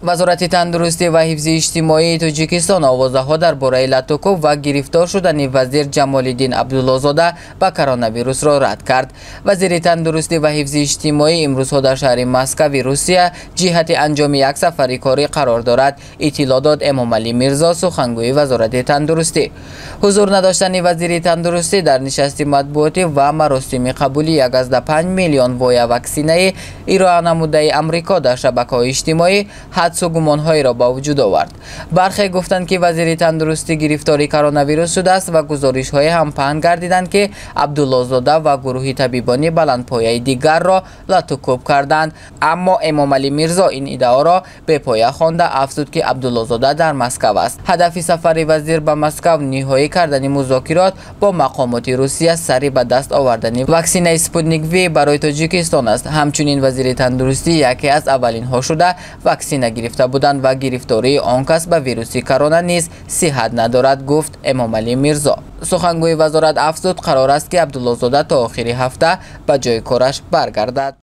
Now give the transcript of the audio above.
وزارت تندرستی و حفظ اجتماعی تاجیکستان آوازه‌ها درباره لاتوکوف و گرفتار شدن وزیر جمال‌الدین عبدالله‌زاده با کرونا ویروس را رد کرد. وزیر تندرستی و حفظ اجتماعی امروز در شهر مسکو روسیه جهت انجام یک سفر کاری قرار دارد. اطلاع داد امامعلی میرزا سخنگوی وزارت تندرستی. حضور نداشتن وزیر تندرستی در نشست مطبوعاتی و مراسم قبولی 1.5 میلیون وای واکسینه ارائه نموده آمریکا در شبکه‌های اجتماعی حدس و گمان‌هایی را با وجود آورد. برخی گفتند که وزیر تندرستی گرفتار کرونا ویروس شده است و گزارش‌های هم پهن گردیدند که عبدالله‌زاده و گروه طبیبان بلندپایه دیگر را لاتوکوب کردند. اما امامعلی میرزا این ادعا را به پایه خوانده افزود که عبدالله‌زاده در مسکو است. هدف سفر وزیر به مسکو نهایی کردن مذاکرات با مقامات روسیه سری به دست آوردن واکسن اسپوتنیک وی برای تاجیکستان است. همچنین وزیر تندرستی یکی از اولین ها شده واکسن گرفته بودند و گرفتاری آن کس به ویروس کرونا نیز صحت ندارد، گفت امامعلی میرزا. سخنگوی وزارت افزود قرار است که عبدالله‌زاده تا آخر هفته به جای کارش برگردد.